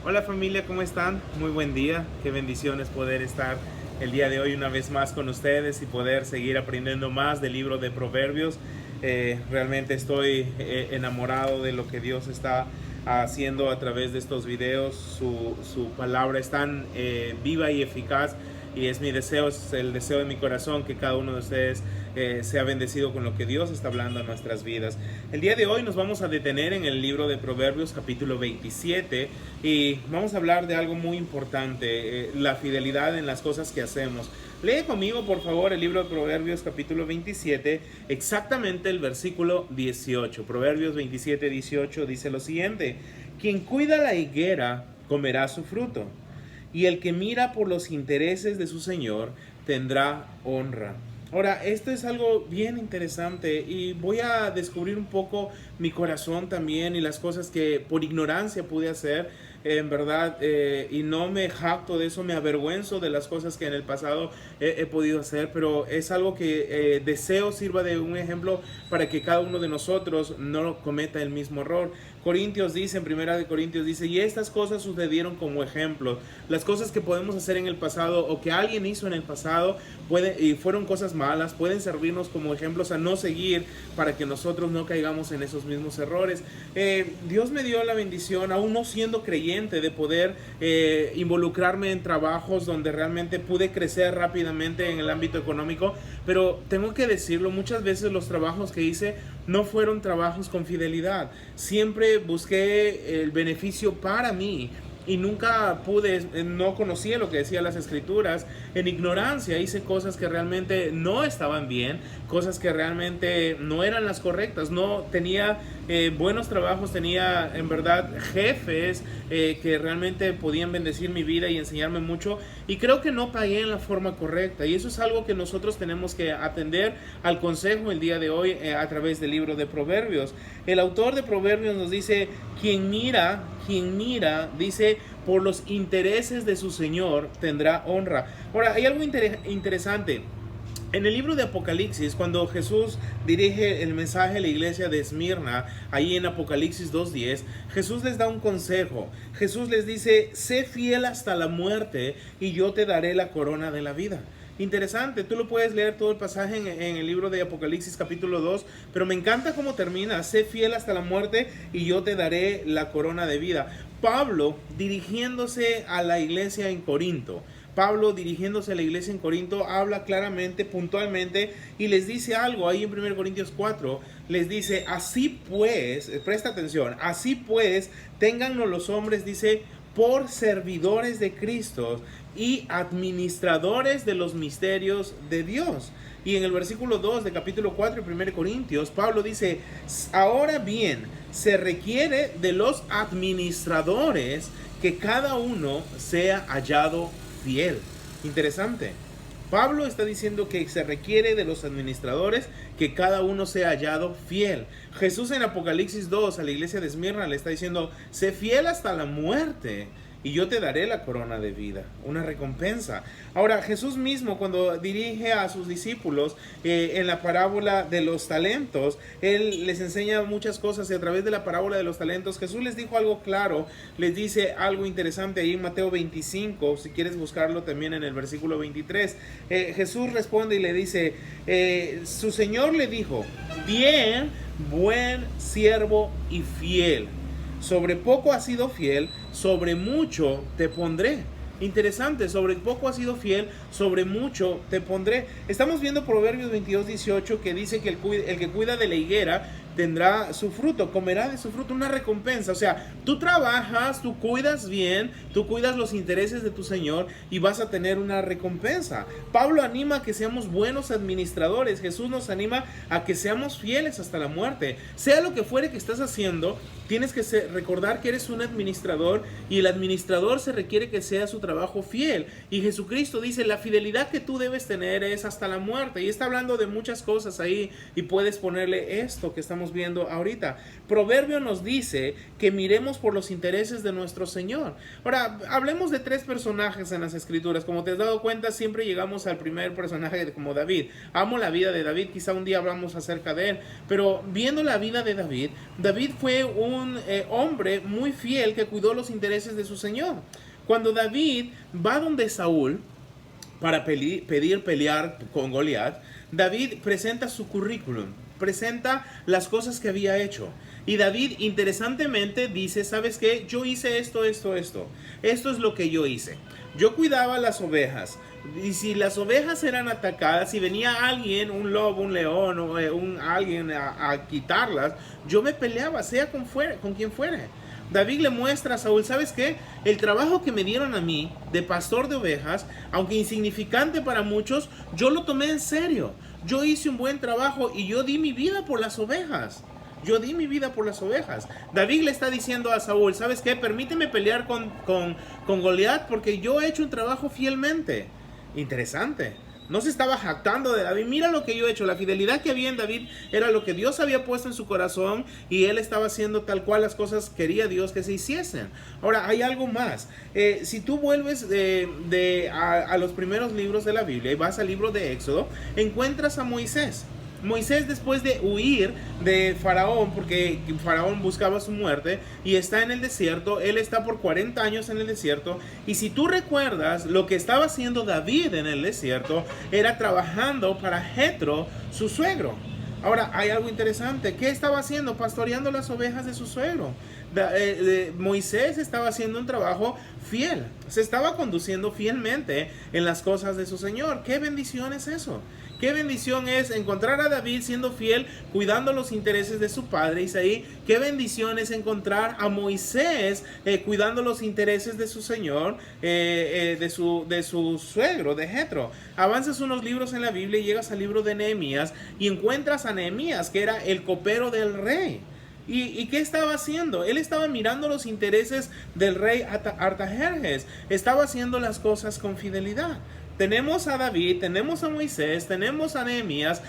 Hola familia, ¿cómo están? Muy buen día, qué bendiciones poder estar el día de hoy una vez más con ustedes y poder seguir aprendiendo más del libro de Proverbios. Realmente estoy enamorado de lo que Dios está haciendo a través de estos videos. Su palabra es tan viva y eficaz y es mi deseo, es el deseo de mi corazón que cada uno de ustedes sea bendecido con lo que Dios está hablando en nuestras vidas. El día de hoy nos vamos a detener en el libro de Proverbios capítulo 27 y vamos a hablar de algo muy importante, la fidelidad en las cosas que hacemos. Lee conmigo por favor el libro de Proverbios capítulo 27, exactamente el versículo 18. Proverbios 27, 18 dice lo siguiente: quien cuida la higuera comerá su fruto, y el que mira por los intereses de su señor tendrá honra. Ahora, esto es algo bien interesante y voy a descubrir un poco mi corazón también y las cosas que por ignorancia pude hacer, en verdad, y no me jacto de eso, me avergüenzo de las cosas que en el pasado he podido hacer, pero es algo que deseo sirva de un ejemplo para que cada uno de nosotros no cometa el mismo error. Corintios dice, en primera de Corintios dice, y estas cosas sucedieron como ejemplos. Las cosas que podemos hacer en el pasado o que alguien hizo en el pasado y fueron cosas malas, pueden servirnos como ejemplos a no seguir para que nosotros no caigamos en esos mismos errores. Dios me dio la bendición, aún no siendo creyente, de poder involucrarme en trabajos donde realmente pude crecer rápidamente en el ámbito económico, pero tengo que decirlo, muchas veces los trabajos que hice no fueron trabajos con fidelidad. Siempre busqué el beneficio para mí y nunca no conocía lo que decían las escrituras. En ignorancia hice cosas que realmente no estaban bien, cosas que realmente no eran las correctas. No tenía buenos trabajos, tenía en verdad jefes que realmente podían bendecir mi vida y enseñarme mucho, y creo que no pagué en la forma correcta, y eso es algo que nosotros tenemos que atender al consejo el día de hoy a través del libro de Proverbios. El autor de Proverbios nos dice: quien mira, dice, por los intereses de su señor tendrá honra. Ahora, hay algo interesante. En el libro de Apocalipsis, cuando Jesús dirige el mensaje a la iglesia de Esmirna, ahí en Apocalipsis 2:10, Jesús les da un consejo. Jesús les dice: sé fiel hasta la muerte y yo te daré la corona de la vida. Interesante, tú lo puedes leer todo el pasaje en el libro de Apocalipsis capítulo 2, pero me encanta cómo termina: sé fiel hasta la muerte y yo te daré la corona de vida. Pablo dirigiéndose a la iglesia en Corinto, habla claramente, puntualmente, y les dice algo ahí en 1 Corintios 4, les dice: así pues, presta atención, así pues, téngannos los hombres, dice, por servidores de Cristo y administradores de los misterios de Dios. Y en el versículo 2 de capítulo 4 de 1 Corintios, Pablo dice: ahora bien, se requiere de los administradores que cada uno sea hallado fiel. Interesante. Pablo está diciendo que se requiere de los administradores que cada uno sea hallado fiel. Jesús en Apocalipsis 2 a la iglesia de Esmirna le está diciendo: sé fiel hasta la muerte y yo te daré la corona de vida, una recompensa. Ahora, Jesús mismo, cuando dirige a sus discípulos en la parábola de los talentos, Él les enseña muchas cosas, y a través de la parábola de los talentos, Jesús les dijo algo claro, les dice algo interesante ahí en Mateo 25, si quieres buscarlo también en el versículo 23. Jesús responde y le dice, su Señor le dijo: bien, buen siervo y fiel. Sobre poco has sido fiel, sobre mucho te pondré. Interesante, sobre poco has sido fiel, sobre mucho te pondré. Estamos viendo Proverbios 22:18, que dice que el que cuida de la higuera tendrá su fruto, comerá de su fruto, una recompensa. O sea, tú trabajas, tú cuidas bien, tú cuidas los intereses de tu Señor y vas a tener una recompensa. Pablo anima a que seamos buenos administradores. Jesús nos anima a que seamos fieles hasta la muerte. Sea lo que fuere que estás haciendo, tienes que recordar que eres un administrador, y el administrador se requiere que sea su trabajo fiel. Y Jesucristo dice: la fidelidad que tú debes tener es hasta la muerte. Y está hablando de muchas cosas ahí, y puedes ponerle esto que estamos estamos viendo ahorita. Proverbio nos dice que miremos por los intereses de nuestro Señor. Ahora, hablemos de 3 personajes en las Escrituras. Como te has dado cuenta, siempre llegamos al primer personaje como David. Amo la vida de David, quizá un día hablamos acerca de él, pero viendo la vida de David, David fue un hombre muy fiel que cuidó los intereses de su Señor. Cuando David va donde Saúl para pedir pelear con Goliat, David presenta su currículum, presenta las cosas que había hecho. Y David interesantemente dice, ¿sabes qué? Yo hice esto. Esto es lo que yo hice. Yo cuidaba las ovejas. Y si las ovejas eran atacadas, si venía alguien, un lobo, un león o alguien a quitarlas, yo me peleaba, sea con quien fuere. David le muestra a Saúl, ¿sabes qué? El trabajo que me dieron a mí de pastor de ovejas, aunque insignificante para muchos, yo lo tomé en serio. Yo hice un buen trabajo y yo di mi vida por las ovejas. David le está diciendo a Saúl, ¿sabes qué? Permíteme pelear con Goliat porque yo he hecho un trabajo fielmente. Interesante. No se estaba jactando de David. Mira lo que yo he hecho. La fidelidad que había en David era lo que Dios había puesto en su corazón y él estaba haciendo tal cual las cosas quería Dios que se hiciesen. Ahora, hay algo más. Si tú vuelves a los primeros libros de la Biblia y vas al libro de Éxodo, encuentras a Moisés. Moisés, después de huir de Faraón, porque Faraón buscaba su muerte, y está en el desierto, él está por 40 años en el desierto, y si tú recuerdas, lo que estaba haciendo David en el desierto, era trabajando para Jetro, su suegro. Ahora, hay algo interesante. ¿Qué estaba haciendo? Pastoreando las ovejas de su suegro. Moisés estaba haciendo un trabajo fiel. Se estaba conduciendo fielmente en las cosas de su Señor. ¿Qué bendición es eso? Qué bendición es encontrar a David siendo fiel, cuidando los intereses de su padre Isaí. Qué bendición es encontrar a Moisés cuidando los intereses de su Señor, de su suegro, de Jetro. Avanzas unos libros en la Biblia y llegas al libro de Nehemías y encuentras a Nehemías, que era el copero del rey. ¿Y qué estaba haciendo? Él estaba mirando los intereses del rey Artajerjes. Estaba haciendo las cosas con fidelidad. Tenemos a David, tenemos a Moisés, tenemos a Nehemías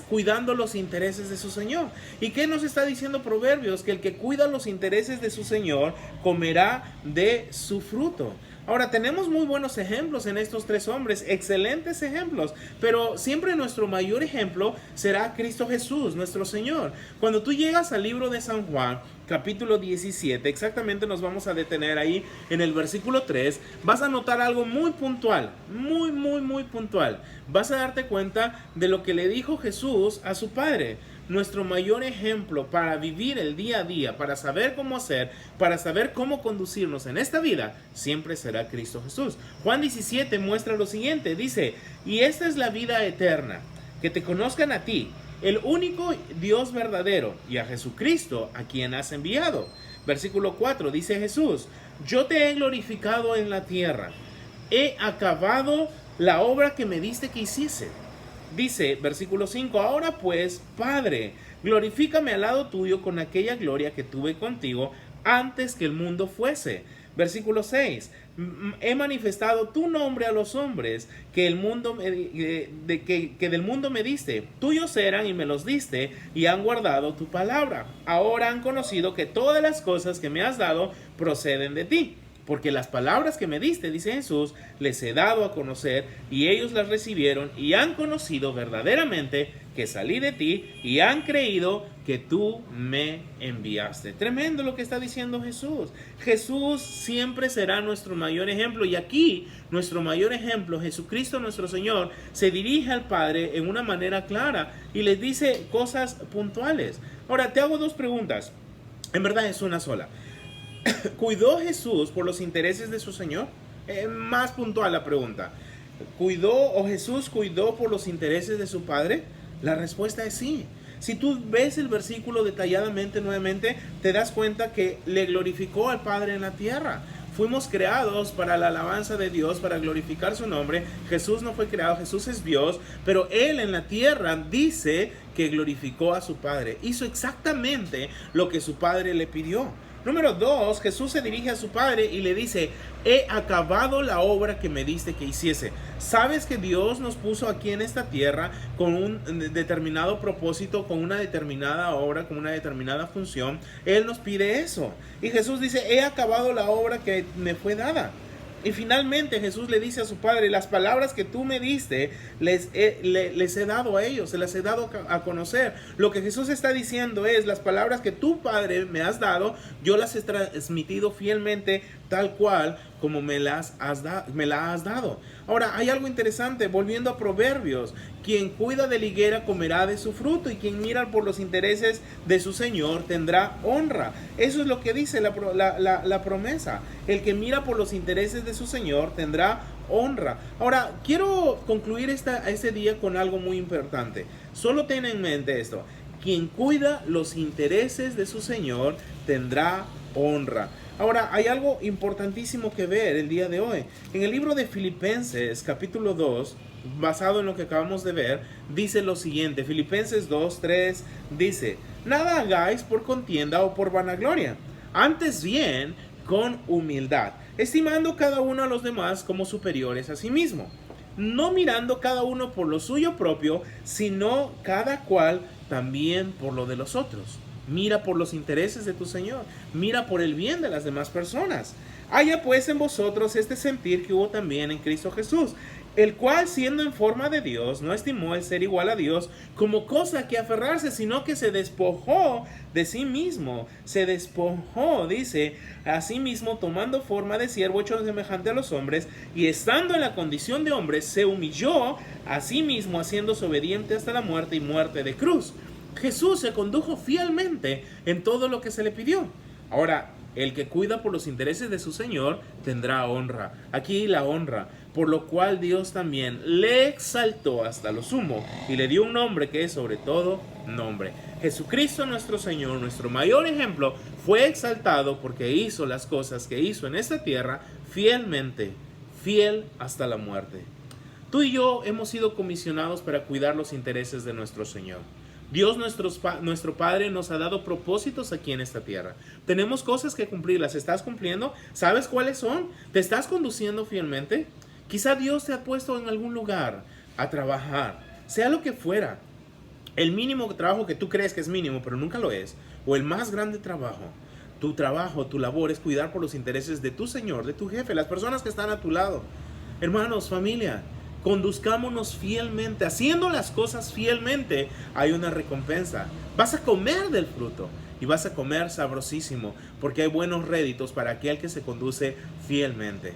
cuidando los intereses de su Señor. ¿Y qué nos está diciendo Proverbios? Que el que cuida los intereses de su Señor comerá de su fruto. Ahora, tenemos muy buenos ejemplos en estos 3 hombres, excelentes ejemplos, pero siempre nuestro mayor ejemplo será Cristo Jesús, nuestro Señor. Cuando tú llegas al libro de San Juan, capítulo 17, exactamente nos vamos a detener ahí en el versículo 3, vas a notar algo muy puntual, muy puntual. Vas a darte cuenta de lo que le dijo Jesús a su Padre. Nuestro mayor ejemplo para vivir el día a día, para saber cómo hacer, para saber cómo conducirnos en esta vida, siempre será Cristo Jesús. Juan 17 muestra lo siguiente, dice, y esta es la vida eterna, que te conozcan a ti, el único Dios verdadero, y a Jesucristo, a quien has enviado. Versículo 4 dice Jesús, yo te he glorificado en la tierra, he acabado la obra que me diste que hiciese. Dice, versículo 5, ahora pues, Padre, glorifícame al lado tuyo con aquella gloria que tuve contigo antes que el mundo fuese. Versículo 6, he manifestado tu nombre a los hombres que del mundo me diste. Tuyos eran y me los diste y han guardado tu palabra. Ahora han conocido que todas las cosas que me has dado proceden de ti. Porque las palabras que me diste, dice Jesús, les he dado a conocer y ellos las recibieron y han conocido verdaderamente que salí de ti y han creído que tú me enviaste. Tremendo lo que está diciendo Jesús. Jesús siempre será nuestro mayor ejemplo y aquí nuestro mayor ejemplo, Jesucristo nuestro Señor, se dirige al Padre en una manera clara y les dice cosas puntuales. Ahora te hago 2 preguntas. En verdad es una sola. ¿Cuidó Jesús por los intereses de su Señor? Más puntual la pregunta. ¿Jesús cuidó por los intereses de su Padre? La respuesta es sí. Si tú ves el versículo detalladamente nuevamente, te das cuenta que le glorificó al Padre en la tierra. Fuimos creados para la alabanza de Dios, para glorificar su nombre. Jesús no fue creado, Jesús es Dios, pero Él en la tierra dice que glorificó a su Padre. Hizo exactamente lo que su Padre le pidió. Número 2, Jesús se dirige a su Padre y le dice, he acabado la obra que me diste que hiciese. Sabes que Dios nos puso aquí en esta tierra con un determinado propósito, con una determinada obra, con una determinada función. Él nos pide eso. Y Jesús dice, he acabado la obra que me fue dada. Y finalmente Jesús le dice a su Padre, las palabras que tú me diste, les he dado a ellos, se las he dado a conocer. Lo que Jesús está diciendo es, las palabras que tu Padre me has dado, yo las he transmitido fielmente tal cual como me la has dado. Ahora, hay algo interesante, volviendo a Proverbios, quien cuida de la higuera comerá de su fruto, y quien mira por los intereses de su Señor tendrá honra. Eso es lo que dice la promesa. El que mira por los intereses de su Señor tendrá honra. Ahora, quiero concluir este día con algo muy importante. Solo ten en mente esto. Quien cuida los intereses de su Señor tendrá honra. Ahora, hay algo importantísimo que ver el día de hoy. En el libro de Filipenses, capítulo 2, basado en lo que acabamos de ver, dice lo siguiente. Filipenses 2:3 dice, nada hagáis por contienda o por vanagloria, antes bien con humildad, estimando cada uno a los demás como superiores a sí mismo, no mirando cada uno por lo suyo propio, sino cada cual también por lo de los otros. Mira por los intereses de tu Señor. Mira por el bien de las demás personas. Haya pues en vosotros este sentir que hubo también en Cristo Jesús, el cual, siendo en forma de Dios, no estimó el ser igual a Dios como cosa que aferrarse, sino que se despojó de sí mismo. Se despojó, dice, a sí mismo, tomando forma de siervo, hecho semejante a los hombres, y estando en la condición de hombre, se humilló a sí mismo, haciéndose obediente hasta la muerte y muerte de cruz. Jesús se condujo fielmente en todo lo que se le pidió. Ahora, el que cuida por los intereses de su Señor tendrá honra. Aquí la honra, por lo cual Dios también le exaltó hasta lo sumo y le dio un nombre que es sobre todo nombre. Jesucristo nuestro Señor, nuestro mayor ejemplo, fue exaltado porque hizo las cosas que hizo en esta tierra fielmente, fiel hasta la muerte. Tú y yo hemos sido comisionados para cuidar los intereses de nuestro Señor. Dios nuestro Padre nos ha dado propósitos aquí en esta tierra. Tenemos cosas que cumplir. ¿Las estás cumpliendo? ¿Sabes cuáles son? ¿Te estás conduciendo fielmente? Quizá Dios te ha puesto en algún lugar a trabajar, sea lo que fuera. El mínimo trabajo que tú crees que es mínimo, pero nunca lo es, o el más grande trabajo. Tu trabajo, tu labor es cuidar por los intereses de tu Señor, de tu jefe, las personas que están a tu lado. Hermanos, familia, conduzcámonos fielmente, haciendo las cosas fielmente, hay una recompensa. Vas a comer del fruto y vas a comer sabrosísimo, porque hay buenos réditos para aquel que se conduce fielmente.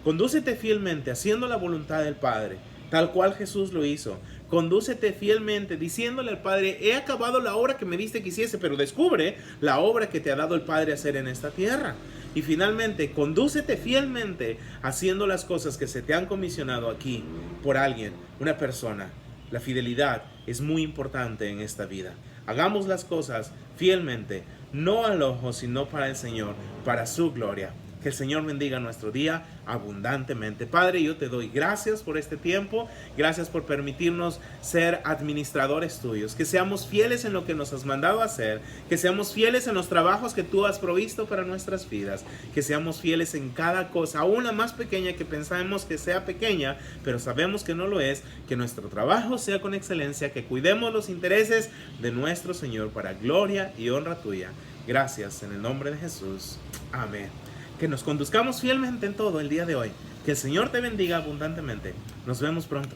Condúcete fielmente, haciendo la voluntad del Padre, tal cual Jesús lo hizo. Condúcete fielmente, diciéndole al Padre, he acabado la obra que me diste que hiciese, pero descubre la obra que te ha dado el Padre hacer en esta tierra. Y finalmente, condúcete fielmente haciendo las cosas que se te han comisionado aquí por alguien, una persona. La fidelidad es muy importante en esta vida. Hagamos las cosas fielmente, no al ojo, sino para el Señor, para su gloria. Que el Señor bendiga nuestro día abundantemente. Padre, yo te doy gracias por este tiempo. Gracias por permitirnos ser administradores tuyos. Que seamos fieles en lo que nos has mandado a hacer. Que seamos fieles en los trabajos que tú has provisto para nuestras vidas. Que seamos fieles en cada cosa, aún la más pequeña que pensamos que sea pequeña, pero sabemos que no lo es. Que nuestro trabajo sea con excelencia. Que cuidemos los intereses de nuestro Señor para gloria y honra tuya. Gracias en el nombre de Jesús. Amén. Que nos conduzcamos fielmente en todo el día de hoy. Que el Señor te bendiga abundantemente. Nos vemos pronto.